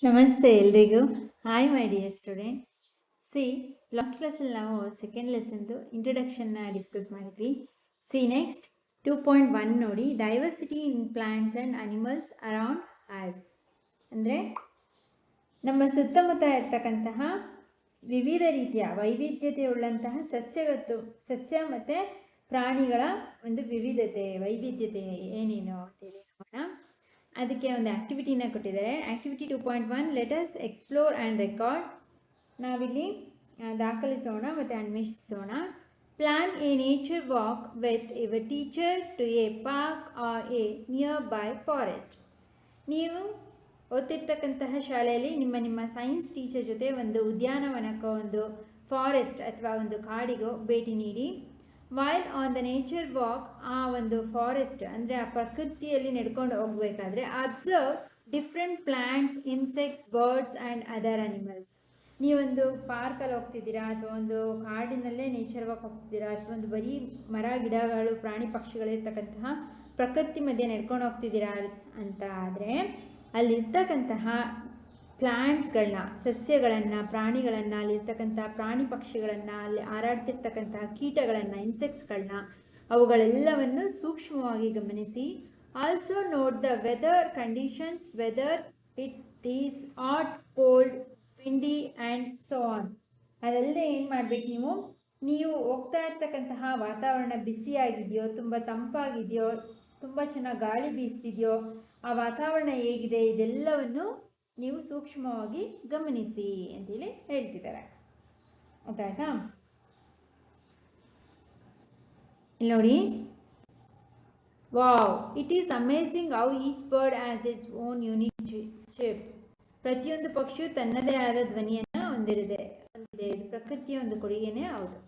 ನಮಸ್ತೆ ಎಲ್ರಿಗೂ. Hi my dear student. Last ಕ್ಲಾಸಲ್ಲಿ ನಾವು ಸೆಕೆಂಡ್ ಲೆಸನ್ದು ಇಂಟ್ರಡಕ್ಷನ್ನ ಡಿಸ್ಕಸ್ ಮಾಡಿದ್ವಿ. ನೆಕ್ಸ್ಟ್ 2.1 ನೋಡಿ, diversity in plants and animals around us. ಅಂದರೆ ನಮ್ಮ ಸುತ್ತಮುತ್ತ ಇರ್ತಕ್ಕಂತಹ ವಿವಿಧ ರೀತಿಯ ವೈವಿಧ್ಯತೆಯುಳ್ಳಂತಹ ಸಸ್ಯ ಮತ್ತು ಪ್ರಾಣಿಗಳ ಒಂದು ವೈವಿಧ್ಯತೆ ಏನೇನು ಅಂತೇಳಿ ನೋಡೋಣ. ಅದಕ್ಕೆ ಒಂದು ಆ್ಯಕ್ಟಿವಿಟಿನ ಕೊಟ್ಟಿದ್ದಾರೆ. Activity 2.1, let us explore and record. ನಾವಿಲ್ಲಿ ದಾಖಲಿಸೋಣ ಮತ್ತು ಅನ್ವೇಷಿಸೋಣ. Plan a nature walk with your teacher to a park or a nearby forest. ನೀವು ಓದ್ತಿರ್ತಕ್ಕಂತಹ ಶಾಲೆಯಲ್ಲಿ ನಿಮ್ಮ ಸೈನ್ಸ್ ಟೀಚರ್ ಜೊತೆ ಒಂದು ಉದ್ಯಾನವನಕ್ಕೋ ಒಂದು ಫಾರೆಸ್ಟ್ ಅಥವಾ ಒಂದು ಕಾಡಿಗೋ ಭೇಟಿ ನೀಡಿ. While on the nature walk, ಆ ಒಂದು ಫಾರೆಸ್ಟ್ ಅಂದರೆ ಆ ಪ್ರಕೃತಿಯಲ್ಲಿ ನಡ್ಕೊಂಡು ಹೋಗಬೇಕಾದ್ರೆ observe different plants, insects, birds and other animals. ನೀವೊಂದು ಪಾರ್ಕಲ್ಲಿ ಹೋಗ್ತಿದ್ದೀರಾ ಅಥವಾ ಒಂದು ಕಾಡಿನಲ್ಲೇ ನೇಚರ್ ವಾಕ್ ಹೋಗ್ತಿದ್ದೀರಾ ಅಥವಾ ಒಂದು ಬರೀ ಮರ ಗಿಡಗಳು ಪ್ರಾಣಿ ಪಕ್ಷಿಗಳಿರ್ತಕ್ಕಂತಹ ಪ್ರಕೃತಿ ಮಧ್ಯೆ ನಡ್ಕೊಂಡು ಹೋಗ್ತಿದ್ದೀರಾ ಅಂತ ಆದರೆ ಅಲ್ಲಿರ್ತಕ್ಕಂತಹ ಪ್ಲ್ಯಾಂಟ್ಸ್ಗಳನ್ನ, ಸಸ್ಯಗಳನ್ನು, ಪ್ರಾಣಿಗಳನ್ನು, ಅಲ್ಲಿರ್ತಕ್ಕಂಥ ಪ್ರಾಣಿ ಪಕ್ಷಿಗಳನ್ನು, ಅಲ್ಲಿ ಹಾರಾಡ್ತಿರ್ತಕ್ಕಂತಹ ಕೀಟಗಳನ್ನು, ಇನ್ಸೆಕ್ಟ್ಸ್ಗಳನ್ನ, ಅವುಗಳೆಲ್ಲವನ್ನು ಸೂಕ್ಷ್ಮವಾಗಿ ಗಮನಿಸಿ. Also note the weather conditions, weather it is hot, cold, windy and so on. ಅದಲ್ಲದೆ ಏನು ಮಾಡಬೇಕು, ನೀವು ಹೋಗ್ತಾ ಇರ್ತಕ್ಕಂತಹ ವಾತಾವರಣ ಬಿಸಿಯಾಗಿದೆಯೋ, ತುಂಬ ತಂಪಾಗಿದೆಯೋ, ತುಂಬ ಚೆನ್ನಾಗಿ ಗಾಳಿ ಬೀಸ್ತಿದೆಯೋ, ಆ ವಾತಾವರಣ ಹೇಗಿದೆ, ಇದೆಲ್ಲವನ್ನು ನೀವು ಸೂಕ್ಷ್ಮವಾಗಿ ಗಮನಿಸಿ ಅಂತೇಳಿ ಹೇಳ್ತಿದ್ದಾರೆ. ಗೊತ್ತಾಯ್ತಾ? ಇಲ್ಲಿ ನೋಡಿ, wow, it is amazing how each bird has its own unique shape. ಪ್ರತಿಯೊಂದು ಪಕ್ಷಿಯು ತನ್ನದೇ ಆದ ಧ್ವನಿಯನ್ನು ಹೊಂದಿದೆ. ಇದು ಪ್ರಕೃತಿಯ ಒಂದು ಕೊಡುಗೆನೇ ಹೌದು.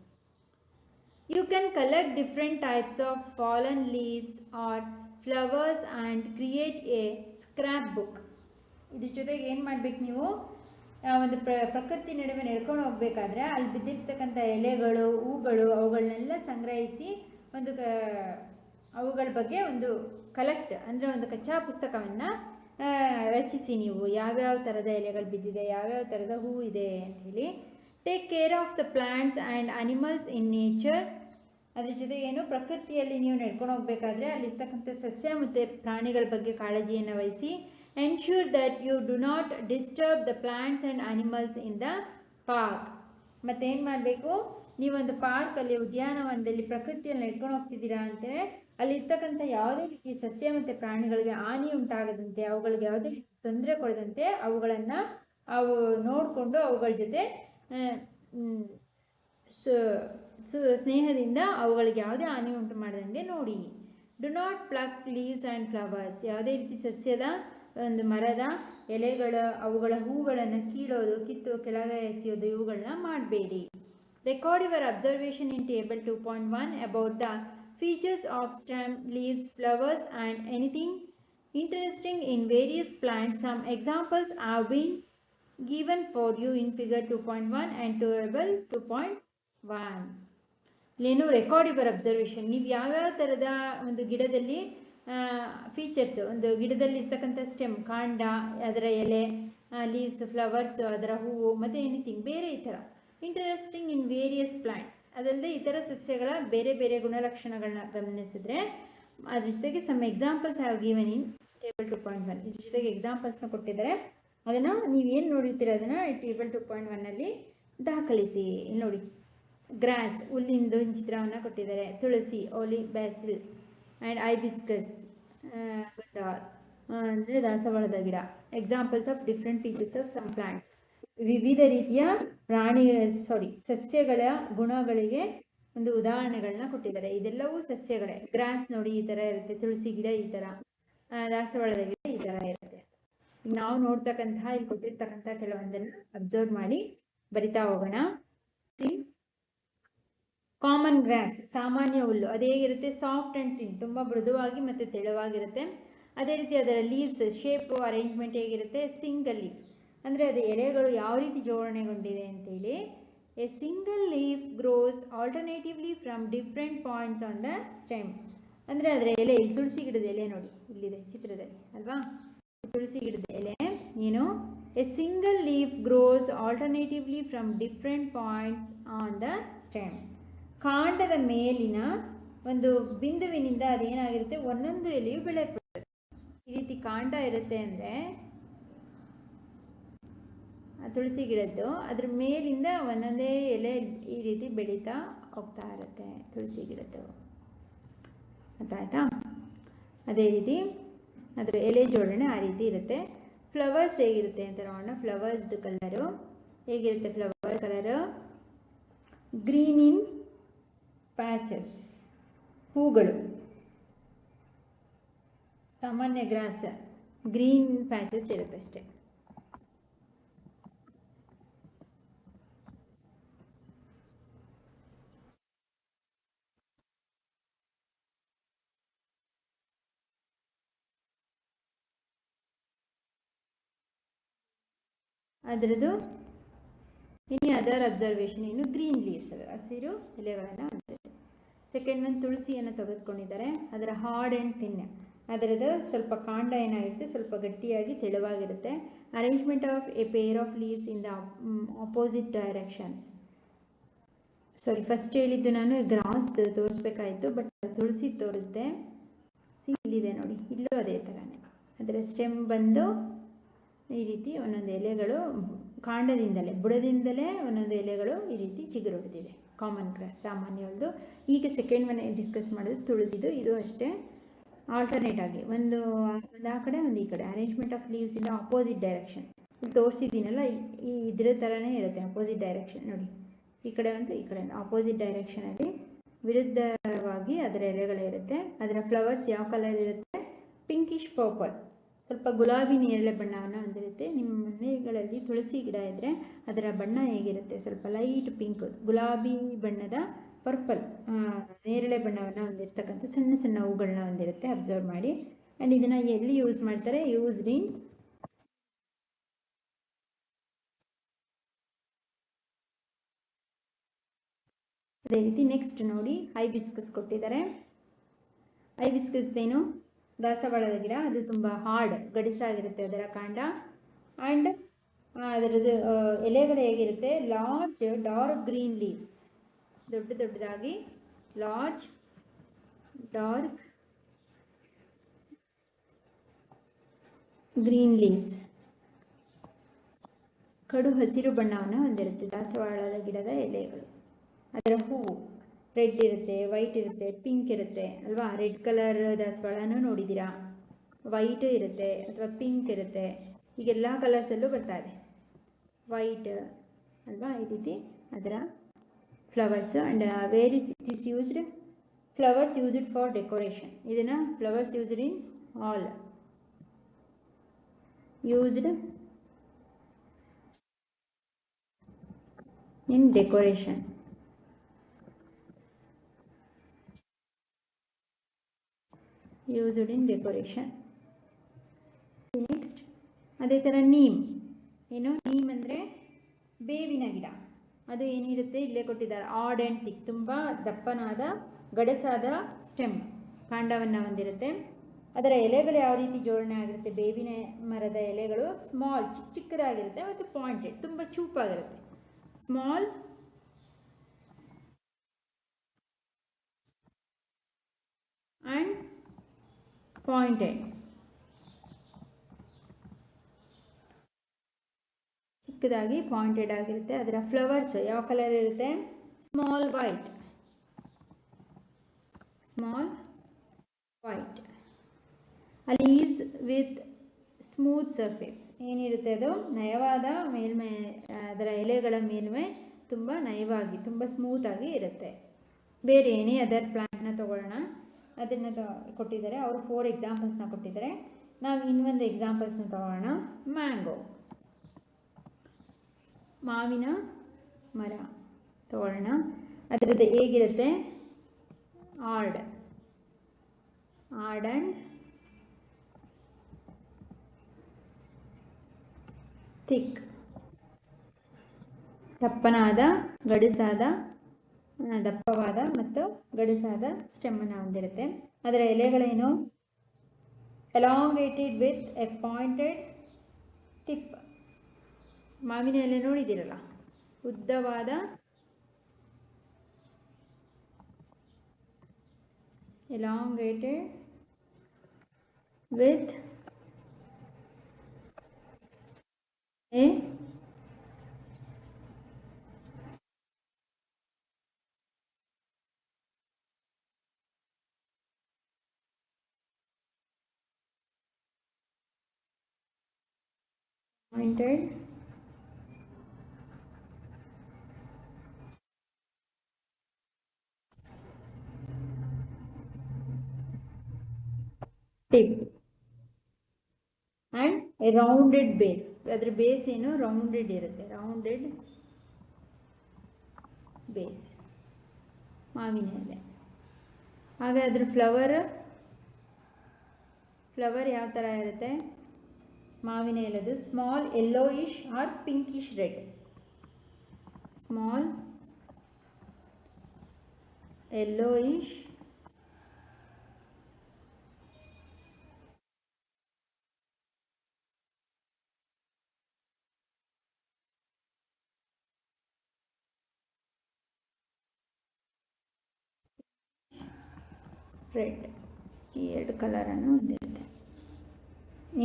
You can collect different types of fallen leaves or flowers and create a scrap book. ಇದ್ರ ಜೊತೆಗೆ ಏನು ಮಾಡಬೇಕು, ನೀವು ಒಂದು ಪ್ರಕೃತಿ ನಡುವೆ ನಡ್ಕೊಂಡು ಹೋಗ್ಬೇಕಾದ್ರೆ ಅಲ್ಲಿ ಬಿದ್ದಿರ್ತಕ್ಕಂಥ ಎಲೆಗಳು, ಹೂಗಳು, ಅವುಗಳನ್ನೆಲ್ಲ ಸಂಗ್ರಹಿಸಿ ಒಂದು ಅವುಗಳ ಬಗ್ಗೆ ಒಂದು ಕಲೆಕ್ಟ್ ಅಂದರೆ ಒಂದು ಕಚ್ಚಾ ಪುಸ್ತಕವನ್ನು ರಚಿಸಿ. ನೀವು ಯಾವ್ಯಾವ ಥರದ ಎಲೆಗಳು ಬಿದ್ದಿದೆ, ಯಾವ್ಯಾವ ಥರದ ಹೂ ಇದೆ ಅಂಥೇಳಿ. Take care of the plants and animals in nature. ಅದ್ರ ಜೊತೆಗೇನು, ಪ್ರಕೃತಿಯಲ್ಲಿ ನೀವು ನಡ್ಕೊಂಡು ಹೋಗ್ಬೇಕಾದ್ರೆ ಅಲ್ಲಿರ್ತಕ್ಕಂಥ ಸಸ್ಯ ಮತ್ತು ಪ್ರಾಣಿಗಳ ಬಗ್ಗೆ ಕಾಳಜಿಯನ್ನು ವಹಿಸಿ. Ensure that you do not disturb the plants and animals in the park. ಮತ್ತೇನು ಮಾಡಬೇಕು, ನೀವೊಂದು ಪಾರ್ಕಲ್ಲಿ, ಉದ್ಯಾನವನದಲ್ಲಿ ಪ್ರಕೃತಿಯಲ್ಲಿ ನಡ್ಕೊಂಡು ಹೋಗ್ತಿದ್ದೀರಾ ಅಂದರೆ ಅಲ್ಲಿರ್ತಕ್ಕಂಥ ಯಾವುದೇ ರೀತಿ ಸಸ್ಯ ಮತ್ತು ಪ್ರಾಣಿಗಳಿಗೆ ಹಾನಿ ಉಂಟಾಗದಂತೆ, ಅವುಗಳಿಗೆ ಯಾವುದೇ ರೀತಿ ತೊಂದರೆ ಕೊಡದಂತೆ ಅವುಗಳನ್ನು ನೋಡಿಕೊಂಡು ಅವುಗಳ ಜೊತೆ ಸ್ನೇಹದಿಂದ ಅವುಗಳಿಗೆ ಯಾವುದೇ ಹಾನಿ ಉಂಟು ಮಾಡದಂಗೆ ನೋಡಿ. Do not pluck leaves and flowers. ಯಾವುದೇ ರೀತಿ ಸಸ್ಯದ ಒಂದು ಮರದ ಎಲೆಗಳು, ಅವುಗಳ ಹೂಗಳನ್ನು ಕೀಳೋದು, ಕಿತ್ತು ಕೆಳಗೆ ಎಸೆಯೋದು, ಇವುಗಳನ್ನ ಮಾಡಬೇಡಿ. Record your observation in table 2.1 about the features of stem, leaves, flowers and anything interesting in various plants. Some examples have been given for you in figure 2.1 and table 2.1. ಇಲ್ಲೇನು ರೆಕಾರ್ಡ್ ಯುವರ್ ಅಬ್ಸರ್ವೇಷನ್, ನೀವು ಯಾವ್ಯಾವ ಥರದ ಒಂದು ಗಿಡದಲ್ಲಿ features, ಒಂದು ಗಿಡದಲ್ಲಿರ್ತಕ್ಕಂಥ stem, ಕಾಂಡ, ಅದರ ಎಲೆ, ಲೀವ್ಸ್, ಫ್ಲವರ್ಸ್, ಅದರ ಹೂವು, ಮತ್ತು ಎನಿಥಿಂಗ್ ಬೇರೆ ಈ ಥರ ಇಂಟ್ರೆಸ್ಟಿಂಗ್ ಇನ್ ವೇರಿಯಸ್ ಪ್ಲಾಂಟ್. ಅದಲ್ಲದೆ ಇತರ ಸಸ್ಯಗಳ ಬೇರೆ ಬೇರೆ ಗುಣಲಕ್ಷಣಗಳನ್ನ ಗಮನಿಸಿದ್ರೆ ಅದ್ರ ಜೊತೆಗೆ some examples have given in table 2.1. ಇದ್ರ ಜೊತೆಗೆ ಎಕ್ಸಾಂಪಲ್ಸ್ನ ಕೊಟ್ಟಿದ್ದಾರೆ. ಅದನ್ನು ನೀವೇನು ನೋಡಿರ್ತೀರ ಅದನ್ನು ಟೇಬಲ್ 2.1ನಲ್ಲಿ ದಾಖಲಿಸಿ. ಇಲ್ಲಿ ನೋಡಿ, ಗ್ರಾಸ್, ಹುಲ್ಲಿಂದು ಚಿತ್ರವನ್ನು ಕೊಟ್ಟಿದ್ದಾರೆ. ತುಳಸಿ, ಓಲಿ, ಬ್ಯಾಸಿಲ್ ಆ್ಯಂಡ್ ಐಬಿಸ್ಕಸ್, ಗುಂಡಾರ್ ಅಂದರೆ ದಾಸವಾಳದ ಗಿಡ. Examples of different features of some plants. ವಿವಿಧ ರೀತಿಯ ಸಸ್ಯಗಳ ಗುಣಗಳಿಗೆ ಒಂದು ಉದಾಹರಣೆಗಳನ್ನ ಕೊಟ್ಟಿದ್ದಾರೆ. ಇದೆಲ್ಲವೂ ಸಸ್ಯಗಳೇ. ಗ್ರಾಸ್ ನೋಡಿ ಈ ಥರ ಇರುತ್ತೆ, ತುಳಸಿ ಗಿಡ ಈ ಥರ, ದಾಸವಾಳದ ಗಿಡ ಈ ಥರ ಇರುತ್ತೆ. ನಾವು ನೋಡ್ತಕ್ಕಂತಹ ಇಲ್ಲಿ ಕೊಟ್ಟಿರ್ತಕ್ಕಂಥ ಕೆಲವೊಂದನ್ನು ಅಬ್ಸರ್ವ್ ಮಾಡಿ ಬರಿತಾ ಹೋಗೋಣ. ಕಾಮನ್ ಗ್ರಾಸ್, ಸಾಮಾನ್ಯ ಹುಲ್ಲು, ಅದು ಹೇಗಿರುತ್ತೆ, ಸಾಫ್ಟ್ ಆ್ಯಂಡ್ ಥಿನ್, ತುಂಬ ಮೃದುವಾಗಿ ಮತ್ತು ತೆಳುವಾಗಿರುತ್ತೆ. ಅದೇ ರೀತಿ ಅದರ ಲೀವ್ಸ್ ಶೇಪು, ಅರೇಂಜ್ಮೆಂಟ್ ಹೇಗಿರುತ್ತೆ, ಸಿಂಗಲ್ ಲೀಫ್ ಅಂದರೆ ಅದು ಎಲೆಗಳು ಯಾವ ರೀತಿ ಜೋಡಣೆಗೊಂಡಿದೆ ಅಂತೇಳಿ. A single leaf grows alternatively from different points on the stem. ಅಂದರೆ ಅದರ ಎಲೆ, ಇಲ್ಲಿ ತುಳಸಿ ಗಿಡದ ಎಲೆ ನೋಡಿ, ಇಲ್ಲಿದೆ ಚಿತ್ರದಲ್ಲಿ ಅಲ್ವಾ, ತುಳಸಿ ಗಿಡದ ಎಲೆ ಏನು A single leaf grows alternatively from different points on the stem. ಕಾಂಡದ ಮೇಲಿನ ಒಂದು ಬಿಂದುವಿನಿಂದ ಅದೇನಾಗಿರುತ್ತೆ, ಒಂದೊಂದು ಎಲೆಯು ಬೆಳೆ ಬರುತ್ತೆ. ಈ ರೀತಿ ಕಾಂಡ ಇರುತ್ತೆ ಅಂದರೆ ತುಳಸಿ ಗಿಡದ್ದು, ಅದ್ರ ಮೇಲಿಂದ ಒಂದೊಂದೇ ಎಲೆ ಈ ರೀತಿ ಬೆಳೀತಾ ಹೋಗ್ತಾ ಇರುತ್ತೆ ತುಳಸಿ ಗಿಡದ್ದು. ಗೊತ್ತಾಯ್ತಾ? ಅದೇ ರೀತಿ ಅದರ ಎಲೆ ಜೋಡಣೆ ಆ ರೀತಿ ಇರುತ್ತೆ. ಫ್ಲವರ್ಸ್ ಹೇಗಿರುತ್ತೆ ಅಂತ ನೋಡೋಣ. ಫ್ಲವರ್ಸ್ದು ಕಲರು ಹೇಗಿರುತ್ತೆ? Flower colour green in patches, ಹೂಗಳು ಸಾಮಾನ್ಯ ಗ್ರಾಸ್ ಗ್ರೀನ್ ಪ್ಯಾಚಸ್ ಇರುತ್ತೆ ಅಷ್ಟೇ. ಅದರದ್ದು ಇನ್ನು ಅದರ್ ಅಬ್ಸರ್ವೇಷನ್ ಏನು, ಗ್ರೀನ್ ಲೀವ್ಸ್, ಅದು ಹಸಿರು ಎಲೆಗಳನ್ನು ಹೊಂದಿರುತ್ತೆ. ಸೆಕೆಂಡ್ ಒಂದು ತುಳಸಿಯನ್ನು ತೆಗೆದುಕೊಂಡಿದ್ದಾರೆ. ಅದರ ಹಾರ್ಡ್ ಆ್ಯಂಡ್ ಥಿನ್, ಅದರದ್ದು ಸ್ವಲ್ಪ ಕಾಂಡ ಏನಾಗಿರುತ್ತೆ, ಸ್ವಲ್ಪ ಗಟ್ಟಿಯಾಗಿ ತೆಳುವಾಗಿರುತ್ತೆ. Arrangement of a pair of leaves in the opposite directions. Sorry, first ಹೇಳಿದ್ದು ನಾನು ಗ್ರಾಸ್ ತೋರಿಸ್ಬೇಕಾಯಿತು, ಬಟ್ ತುಳಸಿ ತೋರಿಸಿದೆ. ಇಲ್ಲಿದೆ ನೋಡಿ, ಇಲ್ಲೂ ಅದೇ ಥರನೇ. ಅದರ ಸ್ಟೆಮ್ ಬಂದು ಈ ರೀತಿ ಒಂದೊಂದು ಎಲೆಗಳು ಕಾಂಡದಿಂದಲೇ, ಬುಡದಿಂದಲೇ ಒಂದೊಂದು ಎಲೆಗಳು ಈ ರೀತಿ ಚಿಗುರು ಹೊಡೆದಿದೆ. ಕಾಮನ್ ಗ್ರಾಸ್ ಸಾಮಾನ್ಯವಾದ್ದು. ಈಗ ಸೆಕೆಂಡ್ ಒನ್ ಡಿಸ್ಕಸ್ ಮಾಡೋದು ತುಳಸಿದು. ಇದು ಅಷ್ಟೇ ಆಲ್ಟರ್ನೇಟ್ ಆಗಿ ಒಂದು ಆ ಕಡೆ ಒಂದು ಈ ಕಡೆ. Arrangement of leaves in opposite direction. ಇಲ್ಲಿ ತೋರಿಸಿದ್ದೀನಲ್ಲ, ಈ ಇದ್ರ ಥರನೇ ಇರುತ್ತೆ ಆಪೋಸಿಟ್ ಡೈರೆಕ್ಷನ್ ನೋಡಿ. ಈ ಕಡೆ ಒಂದು ಈ ಕಡೆ ಆಪೋಸಿಟ್ ಡೈರೆಕ್ಷನಲ್ಲಿ ವಿರುದ್ಧವಾಗಿ ಅದರ ಎಲೆಗಳಿರುತ್ತೆ. ಅದರ ಫ್ಲವರ್ಸ್ ಯಾವ ಕಲರ್ ಇರುತ್ತೆ? ಪಿಂಕಿಶ್ ಪರ್ಪಲ್, ಸ್ವಲ್ಪ ಗುಲಾಬಿ ನೇರಳೆ ಬಣ್ಣವನ್ನು ಹೊಂದಿರುತ್ತೆ. ನಿಮ್ಮ ಮನೆಗಳಲ್ಲಿ ತುಳಸಿ ಗಿಡ ಇದ್ದರೆ ಅದರ ಬಣ್ಣ ಹೇಗಿರುತ್ತೆ? ಸ್ವಲ್ಪ ಲೈಟ್ ಪಿಂಕ್, ಗುಲಾಬಿ ಬಣ್ಣದ ಪರ್ಪಲ್ ನೇರಳೆ ಬಣ್ಣವನ್ನು ಹೊಂದಿರತಕ್ಕಂಥ ಸಣ್ಣ ಸಣ್ಣ ಹೂಗಳನ್ನ ಹೊಂದಿರುತ್ತೆ. ಅಬ್ಸರ್ವ್ ಮಾಡಿ. ಆ್ಯಂಡ್ ಇದನ್ನು ಎಲ್ಲಿ ಯೂಸ್ ಮಾಡ್ತಾರೆ? ಯೂಸ್ಡ್ ಇನ್ ಅದೇ ರೀತಿ ನೆಕ್ಸ್ಟ್ ನೋಡಿ, ಹೈಬಿಸ್ಕಸ್ ಕೊಟ್ಟಿದ್ದಾರೆ. ಹೈಬಿಸ್ಕಸ್ದೇನು? ದಾಸವಾಳದ ಗಿಡ. ಅದು ತುಂಬ ಹಾರ್ಡ್, ಗಡಿಸಾಗಿರುತ್ತೆ ಅದರ ಕಾಂಡ. ಆ್ಯಂಡ್ ಅದರದ್ದು ಎಲೆಗಳು ಹೇಗಿರುತ್ತೆ? ಲಾರ್ಜ್ ಡಾರ್ಕ್ ಗ್ರೀನ್ ಲೀವ್ಸ್, ದೊಡ್ಡ ದೊಡ್ಡದಾಗಿ ಲಾರ್ಜ್ ಡಾರ್ಕ್ ಗ್ರೀನ್ ಲೀವ್ಸ್, ಕಡು ಹಸಿರು ಬಣ್ಣವನ್ನು ಹೊಂದಿರುತ್ತೆ ದಾಸವಾಳದ ಗಿಡದ ಎಲೆಗಳು. ಅದರ ಹೂವು ರೆಡ್ ಇರುತ್ತೆ, ವೈಟ್ ಇರುತ್ತೆ, ಪಿಂಕ್ ಇರುತ್ತೆ ಅಲ್ವಾ? ರೆಡ್ ಕಲರ್ ದಾಸವಾಳನೂ ನೋಡಿದ್ದೀರಾ, ವೈಟ್ ಇರುತ್ತೆ ಅಥವಾ ಪಿಂಕ್ ಇರುತ್ತೆ. ಈಗೆಲ್ಲ ಕಲರ್ಸಲ್ಲೂ ಬರ್ತಾ ಇದೆ, ವೈಟ್ ಅಲ್ವಾ? ಈ ರೀತಿ ಅದರ flowers. And where is it is used? Flowers used for decoration. ಇದನ್ನು flowers used in all, used in decoration. Used in decoration. Next ಅದೇ ಥರ ನೀಮ್. ಏನು ನೀಮ್ ಅಂದರೆ? ಬೇವಿನ ಗಿಡ. ಅದು ಏನಿರುತ್ತೆ? ಇಲ್ಲೇ ಕೊಟ್ಟಿದ್ದಾರೆ. ಆಡ್ ಆ್ಯಂಡ್ ಥಿಕ್, ತುಂಬ ದಪ್ಪನಾದ ಗಡಸಾದ ಸ್ಟೆಮ್, ಕಾಂಡವನ್ನು ಹೊಂದಿರುತ್ತೆ. ಅದರ ಎಲೆಗಳು ಯಾವ ರೀತಿ ಜೋಡಣೆ ಆಗಿರುತ್ತೆ? ಬೇವಿನ ಮರದ ಎಲೆಗಳು ಸ್ಮಾಲ್, ಚಿಕ್ಕ ಚಿಕ್ಕದಾಗಿರುತ್ತೆ ಮತ್ತು ಪಾಯಿಂಟೆಡ್, ತುಂಬ ಚೂಪಾಗಿರುತ್ತೆ. ಸ್ಮಾಲ್ ಆ್ಯಂಡ್ ಪಾಯಿಂಟೆಡ್, ಚಿಕ್ಕದಾಗಿ ಪಾಯಿಂಟೆಡ್ ಆಗಿರುತ್ತೆ. ಅದರ ಫ್ಲವರ್ಸ್ ಯಾವ ಕಲರ್ ಇರುತ್ತೆ? Small white, small white. Leaves with smooth surface. ಏನಿರುತ್ತೆ? ಅದು ನಯವಾದ ಮೇಲ್ಮೈ, ಅದರ ಎಲೆಗಳ ಮೇಲ್ಮೈ ತುಂಬ ನಯವಾಗಿ, ತುಂಬ ಸ್ಮೂತಾಗಿ ಇರುತ್ತೆ. ಬೇರೆ ಏನೇ ಅದರ್ ಪ್ಲಾಂಟ್ನ ತೊಗೊಳ್ಳೋಣ, ಅದನ್ನು ಕೊಟ್ಟಿದ್ದಾರೆ. ಅವರು 4 ಎಕ್ಸಾಂಪಲ್ಸ್ನ ಕೊಟ್ಟಿದ್ದಾರೆ. ನಾವು ಇನ್ನೊಂದು ಎಕ್ಸಾಂಪಲ್ಸ್ನ ತಗೊಳ್ಳೋಣ. ಮ್ಯಾಂಗೋ, ಮಾವಿನ ಮರ ತಗೊಳ್ಳೋಣ. ಅದರದ್ದು ಹೇಗಿರುತ್ತೆ? ಆರ್ಡ್ ಆ್ಯಂಡ್ ಥಿಕ್, ದಪ್ಪನಾದ ಗಡುಸಾದ, ದಪ್ಪವಾದ ಮತ್ತು ಗಡುಸಾದ ಸ್ಟೆಮ್ಮನ್ನು ಹೊಂದಿರುತ್ತೆ. ಅದರ ಎಲೆಗಳೇನು? Elongated with a pointed tip, ಮಾವಿನ ಎಲೆ ನೋಡಿದ್ದೀರಲ್ಲ, ಉದ್ದವಾದ elongated with a pointed tip and a rounded base. ಅದರ ಬೇಸ್ ಏನು ರೌಂಡೆಡ್ ಇರುತ್ತೆ, ರೌಂಡೆಡ್ ಬೇಸ್ ಮಾವಿನ ಎಲೆ. ಹಾಗೆ ಅದ್ರ ಫ್ಲವರ್ ಯಾವ ಥರ ಇರುತ್ತೆ ಮಾವಿನ ಎಲೆದು? Small yellowish or pinkish red. Small yellowish red, ಈ ಎರಡು ಕಲರನ್ನು ಹೊಂದಿರುತ್ತೆ.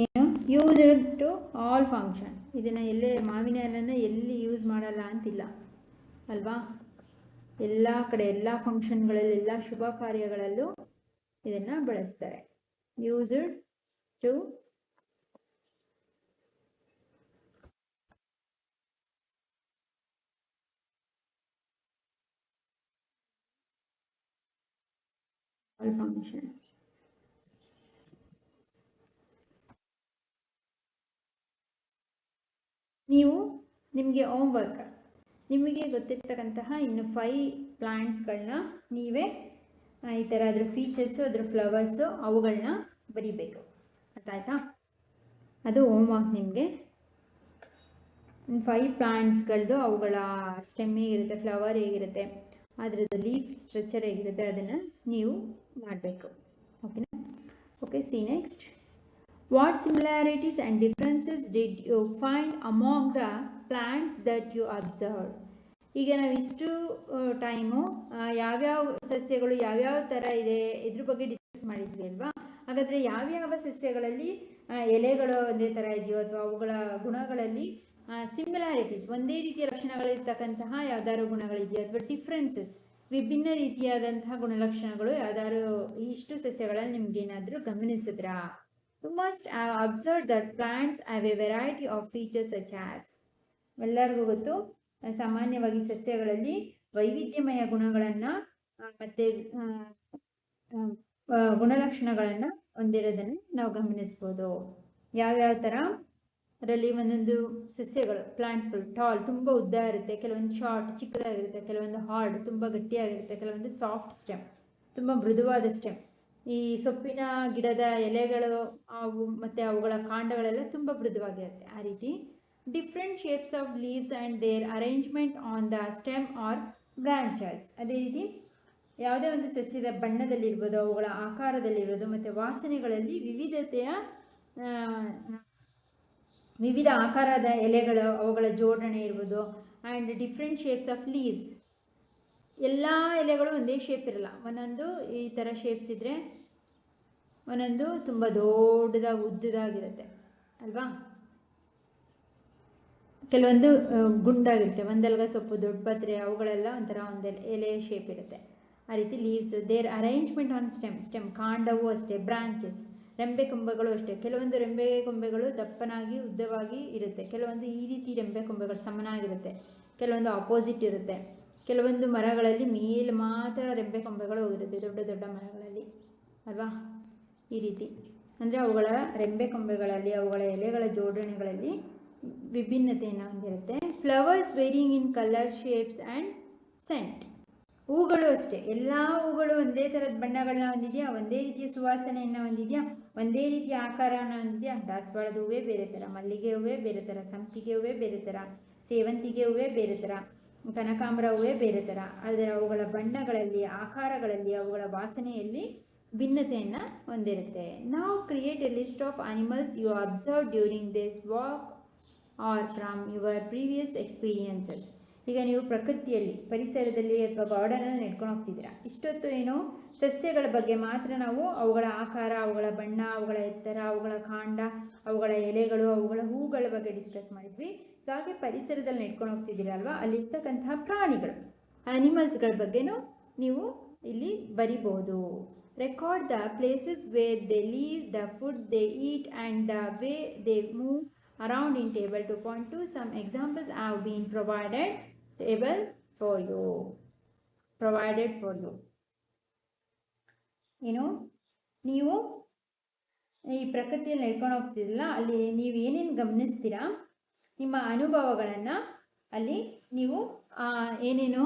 ಏನು ಯೂಸ್ಡ್ ಟು ಆಲ್ ಫಂಕ್ಷನ್. ಇದನ್ನು ಎಲ್ಲೇ ಮಾವಿನ ಎಲೆನ ಎಲ್ಲಿ ಯೂಸ್ ಮಾಡಲ್ಲ ಅಂತಿಲ್ಲ ಅಲ್ವಾ, ಎಲ್ಲ ಕಡೆ ಎಲ್ಲ ಫಂಕ್ಷನ್ಗಳಲ್ಲಿ ಎಲ್ಲ ಶುಭ ಕಾರ್ಯಗಳಲ್ಲೂ ಇದನ್ನು ಬಳಸ್ತಾರೆ. Used to all function. ನೀವು ನಿಮಗೆ ಹೋಮ್ವರ್ಕ್, ನಿಮಗೆ ಗೊತ್ತಿರ್ತಕ್ಕಂತಹ ಇನ್ನು 5 ಪ್ಲ್ಯಾಂಟ್ಸ್ಗಳನ್ನ ನೀವೇ ಈ ಥರ ಅದ್ರ ಫೀಚರ್ಸು, ಅದ್ರ ಫ್ಲವರ್ಸು ಅವುಗಳನ್ನ ಬರಿಬೇಕು. ಅರ್ಥ ಆಯ್ತಾ? ಅದು ಹೋಮ್ವರ್ಕ್ ನಿಮಗೆ. 5 ಪ್ಲ್ಯಾಂಟ್ಸ್ಗಳದ್ದು ಅವುಗಳ ಸ್ಟೆಮ್ ಹೇಗಿರುತ್ತೆ, ಫ್ಲವರ್ ಹೇಗಿರುತ್ತೆ, ಅದರದ್ದು ಲೀಫ್ ಸ್ಟ್ರಕ್ಚರ್ ಹೇಗಿರುತ್ತೆ, ಅದನ್ನು ನೀವು ಮಾಡಬೇಕು. ಓಕೆನಾ? Okay, C next. What similarities and differences did you find among the plants that you observed? ಈಗ ನಾವು ಇಷ್ಟು ಟೈಮು ಯಾವ್ಯಾವ ಸಸ್ಯಗಳು ಯಾವ್ಯಾವ ಥರ ಇದೆ ಇದ್ರ ಬಗ್ಗೆ ಡಿಸ್ಕಸ್ ಮಾಡಿದ್ವಿ ಅಲ್ವಾ? ಹಾಗಾದರೆ ಯಾವ್ಯಾವ ಸಸ್ಯಗಳಲ್ಲಿ ಎಲೆಗಳು ಒಂದೇ ಥರ ಇದೆಯೋ ಅಥವಾ ಅವುಗಳ ಗುಣಗಳಲ್ಲಿ ಸಿಮಿಲಾರಿಟೀಸ್, ಒಂದೇ ರೀತಿಯ ಲಕ್ಷಣಗಳಿರ್ತಕ್ಕಂತಹ ಯಾವ್ದಾದ್ರು ಗುಣಗಳಿದೆಯೋ ಅಥವಾ ಡಿಫ್ರೆನ್ಸಸ್, ವಿಭಿನ್ನ ರೀತಿಯಾದಂತಹ ಗುಣಲಕ್ಷಣಗಳು ಯಾವ್ದಾದ್ರು ಇಷ್ಟು ಸಸ್ಯಗಳಲ್ಲಿ ನಿಮ್ಗೇನಾದರೂ ಗಮನಿಸಿದ್ರಾ? You must have observed that plants have a variety of features such as. ಎಲ್ಲರಿಗೂ ಗೊತ್ತು, ಸಾಮಾನ್ಯವಾಗಿ ಸಸ್ಯಗಳಲ್ಲಿ ವೈವಿಧ್ಯಮಯ ಗುಣಗಳನ್ನು ಮತ್ತು ಗುಣಲಕ್ಷಣಗಳನ್ನು ಹೊಂದಿರೋದನ್ನು ನಾವು ಗಮನಿಸ್ಬೋದು. ಯಾವ್ಯಾವ ಥರ? ಅದರಲ್ಲಿ ಒಂದೊಂದು ಸಸ್ಯಗಳು, ಪ್ಲಾಂಟ್ಸ್ಗಳು ಟಾಲ್, ತುಂಬ ಉದ್ದ ಇರುತ್ತೆ, ಕೆಲವೊಂದು ಶಾರ್ಟ್ ಚಿಕ್ಕದಾಗಿರುತ್ತೆ, ಕೆಲವೊಂದು ಹಾರ್ಡ್ ತುಂಬ ಗಟ್ಟಿಯಾಗಿರುತ್ತೆ, ಕೆಲವೊಂದು ಸಾಫ್ಟ್ ಸ್ಟೆಮ್ ತುಂಬ ಮೃದುವಾದ ಸ್ಟೆಮ್. ಈ ಸೊಪ್ಪಿನ ಗಿಡದ ಎಲೆಗಳು ಅವು ಮತ್ತು ಅವುಗಳ ಕಾಂಡಗಳೆಲ್ಲ ತುಂಬ ಮೃದುವಾಗಿರುತ್ತೆ. ಆ ರೀತಿ different shapes of leaves and their arrangement on the stem or branches. ಅದೇ ರೀತಿ ಯಾವುದೇ ಒಂದು ಸಸ್ಯದ ಬಣ್ಣದಲ್ಲಿರ್ಬೋದು, ಅವುಗಳ ಆಕಾರದಲ್ಲಿರೋದು ಮತ್ತು ವಾಸನೆಗಳಲ್ಲಿ ವಿವಿಧ ಆಕಾರದ ಎಲೆಗಳು, ಅವುಗಳ ಜೋಡಣೆ ಇರ್ಬೋದು. And different shapes of leaves, ಎಲ್ಲ ಎಲೆಗಳು ಒಂದೇ ಶೇಪ್ ಇರಲ್ಲ, ಒಂದೊಂದು ಈ ಥರ ಶೇಪ್ಸ್ ಇದ್ದರೆ ಒಂದೊಂದು ತುಂಬ ದೊಡ್ಡದಾಗಿ ಉದ್ದದಾಗಿರುತ್ತೆ ಅಲ್ವಾ? ಕೆಲವೊಂದು ಗುಂಡಾಗಿರುತ್ತೆ, ಒಂದೆಲ್ಗ ಸೊಪ್ಪು, ದೊಡ್ಡ ಪತ್ರೆ, ಅವುಗಳೆಲ್ಲ ಒಂಥರ ಒಂದು ಎಲೆ ಶೇಪ್ ಇರುತ್ತೆ. ಆ ರೀತಿ leaves, there arrangement on stem ಕಾಂಡವೂ ಅಷ್ಟೇ. ಬ್ರಾಂಚಸ್, ರೆಂಬೆ ಕೊಂಬೆಗಳು ಅಷ್ಟೇ. ಕೆಲವೊಂದು ರೆಂಬೆ ಕೊಂಬೆಗಳು ದಪ್ಪನಾಗಿ ಉದ್ದವಾಗಿ ಇರುತ್ತೆ, ಕೆಲವೊಂದು ಈ ರೀತಿ ರೆಂಬೆ ಕೊಂಬೆಗಳು ಸಮನಾಗಿರುತ್ತೆ, ಕೆಲವೊಂದು ಆಪೋಸಿಟ್ ಇರುತ್ತೆ. ಕೆಲವೊಂದು ಮರಗಳಲ್ಲಿ ಮೇಲೆ ಮಾತ್ರ ರೆಂಬೆ ಕೊಂಬೆಗಳು ಹೋಗಿರುತ್ತೆ, ದೊಡ್ಡ ದೊಡ್ಡ ಮರಗಳಲ್ಲಿ ಅಲ್ವಾ? ಈ ರೀತಿ ಅಂದರೆ ಅವುಗಳ ರೆಂಬೆ ಕೊಂಬೆಗಳಲ್ಲಿ, ಅವುಗಳ ಎಲೆಗಳ ಜೋಡಣೆಗಳಲ್ಲಿ ವಿಭಿನ್ನತೆಯನ್ನು ಹೊಂದಿರುತ್ತೆ. Flowers varying in colour, shapes and scent. ಹೂಗಳು ಅಷ್ಟೇ, ಎಲ್ಲ ಹೂಗಳು ಒಂದೇ ಥರದ ಬಣ್ಣಗಳನ್ನ ಹೊಂದಿದೆಯಾ, ಒಂದೇ ರೀತಿಯ ಸುವಾಸನೆಯನ್ನು ಹೊಂದಿದೆಯಾ, ಒಂದೇ ರೀತಿಯ ಆಕಾರವನ್ನು ಹೊಂದಿದೆಯಾ? ದಾಸವಾಳದ ಹೂವೇ ಬೇರೆ ಥರ, ಮಲ್ಲಿಗೆ ಹೂವೇ ಬೇರೆ ಥರ, ಸಂಪಿಗೆ ಹೂವೇ ಬೇರೆ ಥರ, ಸೇವಂತಿಗೆ ಹೂವೇ ಬೇರೆ ಥರ, ಕನಕಾಂಬರ ಹೂವೇ ಬೇರೆ ಥರ. ಆದರೆ ಅವುಗಳ ಬಣ್ಣಗಳಲ್ಲಿ, ಆಕಾರಗಳಲ್ಲಿ, ಅವುಗಳ ವಾಸನೆಯಲ್ಲಿ ಭಿನ್ನತೆಯನ್ನು ಹೊಂದಿರುತ್ತೆ. ನಾವು create a list of animals you observe during this walk or from your previous experiences. ಈಗ ನೀವು ಪ್ರಕೃತಿಯಲ್ಲಿ, ಪರಿಸರದಲ್ಲಿ ಅಥವಾ ಗಾರ್ಡನಲ್ಲಿ ನಡ್ಕೊಂಡು ಹೋಗ್ತಿದ್ದೀರಾ. ಇಷ್ಟೊತ್ತು ಏನೋ ಸಸ್ಯಗಳ ಬಗ್ಗೆ ಮಾತ್ರ ನಾವು ಅವುಗಳ ಆಕಾರ, ಅವುಗಳ ಬಣ್ಣ, ಅವುಗಳ ಎತ್ತರ, ಅವುಗಳ ಕಾಂಡ, ಅವುಗಳ ಎಲೆಗಳು, ಅವುಗಳ ಹೂಗಳ ಬಗ್ಗೆ ಡಿಸ್ಕಸ್ ಮಾಡಿದ್ವಿ. ಹಾಗೆ ಪರಿಸರದಲ್ಲಿ ನಡ್ಕೊಂಡು ಹೋಗ್ತಿದ್ದೀರಲ್ವಾ, ಅಲ್ಲಿರ್ತಕ್ಕಂತಹ ಪ್ರಾಣಿಗಳು, ಆನಿಮಲ್ಸ್ಗಳ ಬಗ್ಗೆನೂ ನೀವು ಇಲ್ಲಿ ಬರಿಬೋದು. Record the places where they leave, the food they eat and the way they move around in table 2.2. Some examples have been provided for you. ನೀವು ಈ ಪ್ರಕೃತಿಯಲ್ಲಿ ನಡ್ಕೊಂಡು ಹೋಗ್ತಿರಲ್ಲ, ಅಲ್ಲಿ ನೀವು ಏನೇನು ಗಮನಿಸ್ತೀರಾ, ನಿಮ್ಮ ಅನುಭವಗಳನ್ನು ಅಲ್ಲಿ ನೀವು ಏನೇನು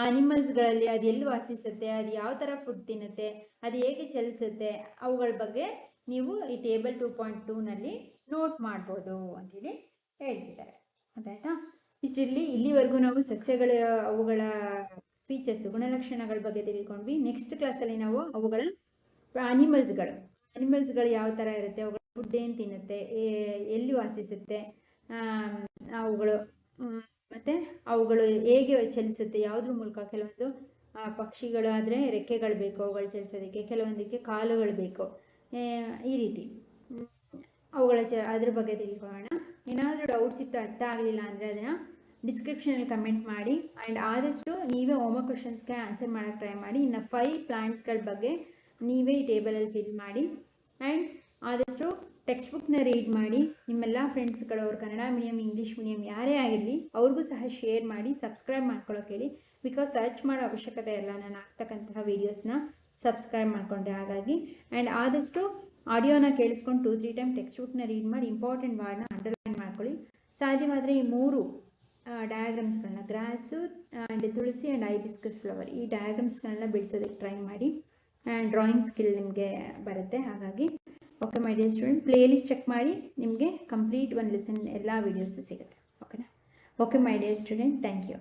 ಆನಿಮಲ್ಸ್ಗಳಲ್ಲಿ ಅದು ಎಲ್ಲಿ ವಾಸಿಸುತ್ತೆ, ಅದು ಯಾವ ಥರ ಫುಡ್ ತಿನ್ನುತ್ತೆ, ಅದು ಹೇಗೆ ಚಲಿಸುತ್ತೆ, ಅವುಗಳ ಬಗ್ಗೆ ನೀವು ಈ ಟೇಬಲ್ 2.2ನಲ್ಲಿ ನೋಟ್ ಮಾಡ್ಬೋದು ಅಂಥೇಳಿ ಹೇಳ್ತಿದ್ದಾರೆ. ಅದಾಯ್ತಾ? ಇಲ್ಲಿವರೆಗೂ ನಾವು ಸಸ್ಯಗಳ ಅವುಗಳ ಫೀಚರ್ಸು, ಗುಣಲಕ್ಷಣಗಳ ಬಗ್ಗೆ ತಿಳ್ಕೊಂಡ್ವಿ. ನೆಕ್ಸ್ಟ್ ಕ್ಲಾಸಲ್ಲಿ ನಾವು ಅವುಗಳ ಆನಿಮಲ್ಸ್ಗಳು ಯಾವ ಥರ ಇರುತ್ತೆ, ಅವುಗಳ ಫುಡ್ ಏನು ತಿನ್ನುತ್ತೆ, ಎಲ್ಲಿ ವಾಸಿಸುತ್ತೆ, ಅವುಗಳು ಮತ್ತು ಅವುಗಳು ಹೇಗೆ ಚಲಿಸುತ್ತೆ, ಯಾವುದ್ರ ಮೂಲಕ. ಕೆಲವೊಂದು ಪಕ್ಷಿಗಳಾದರೆ ರೆಕ್ಕೆಗಳು ಬೇಕು ಅವುಗಳು ಚಲಿಸೋದಕ್ಕೆ, ಕೆಲವೊಂದಕ್ಕೆ ಕಾಲುಗಳು ಬೇಕು. ಈ ರೀತಿ ಅವುಗಳ ಅದ್ರ ಬಗ್ಗೆ ತಿಳ್ಕೊಳ್ಳೋಣ. ಏನಾದರೂ ಡೌಟ್ಸ್ ಇತ್ತು, ಅರ್ಥ ಆಗಲಿಲ್ಲ ಅಂದರೆ ಅದನ್ನು ಡಿಸ್ಕ್ರಿಪ್ಷನಲ್ಲಿ ಕಮೆಂಟ್ ಮಾಡಿ. ಆ್ಯಂಡ್ ಆದಷ್ಟು ನೀವೇ ಹೋಮ್ವರ್ಕ್ ಕ್ವಶನ್ಸ್ಗೆ ಆನ್ಸರ್ ಮಾಡೋಕ್ಕೆ ಟ್ರೈ ಮಾಡಿ. ಇನ್ನು 5 ಪ್ಲಾಂಟ್ಸ್ಗಳ ಬಗ್ಗೆ ನೀವೇ ಈ ಟೇಬಲಲ್ಲಿ ಫಿಲ್ ಮಾಡಿ. ಆ್ಯಂಡ್ ಆದಷ್ಟು ಟೆಕ್ಸ್ಟ್ ಬುಕ್ನ ರೀಡ್ ಮಾಡಿ. ನಿಮ್ಮೆಲ್ಲ ಫ್ರೆಂಡ್ಸ್ಗಳು, ಅವ್ರು ಕನ್ನಡ ಮೀಡಿಯಮ್, ಇಂಗ್ಲೀಷ್ ಮೀಡಿಯಮ್ ಯಾರೇ ಆಗಿರಲಿ ಅವ್ರಿಗೂ ಸಹ ಶೇರ್ ಮಾಡಿ, ಸಬ್ಸ್ಕ್ರೈಬ್ ಮಾಡ್ಕೊಳ್ಳೋಕೆ ಹೇಳಿ. ಬಿಕಾಸ್ ಸರ್ಚ್ ಮಾಡೋ ಅವಶ್ಯಕತೆ ಇಲ್ಲ, ನಾನು ಆಗ್ತಕ್ಕಂತಹ ವೀಡಿಯೋಸ್ನ ಸಬ್ಸ್ಕ್ರೈಬ್ ಮಾಡಿಕೊಂಡ್ರೆ. ಹಾಗಾಗಿ ಆ್ಯಂಡ್ ಆದಷ್ಟು ಆಡಿಯೋನ ಕೇಳಿಸ್ಕೊಂಡು 2-3 ಟೈಮ್ ಟೆಕ್ಸ್ಟ್ ಬುಕ್ನ ರೀಡ್ ಮಾಡಿ, ಇಂಪಾರ್ಟೆಂಟ್ ವರ್ಡ್ನ ಅಂಡರ್ಲೈನ್ ಮಾಡ್ಕೊಳ್ಳಿ. ಸಾಧ್ಯವಾದರೆ ಈ 3 ಡಯಾಗ್ರಾಮ್ಸ್ಗಳನ್ನ, grass and tulsi and hibiscus flower, ಈ ಡಯಾಗ್ರಾಮ್ಸ್ಗಳನ್ನ ಬಿಡಿಸೋದಕ್ಕೆ ಟ್ರೈ ಮಾಡಿ. ಆ್ಯಂಡ್ ಡ್ರಾಯಿಂಗ್ ಸ್ಕಿಲ್ ನಿಮಗೆ ಬರುತ್ತೆ. ಹಾಗಾಗಿ okay my dear student, playlist check ಮಾಡಿ, ನಿಮಗೆ ಕಂಪ್ಲೀಟ್ 1 ಲೆಸನ್ ಎಲ್ಲ ವೀಡಿಯೋಸು ಸಿಗುತ್ತೆ. ಓಕೆನಾ? Okay my dear student, thank you.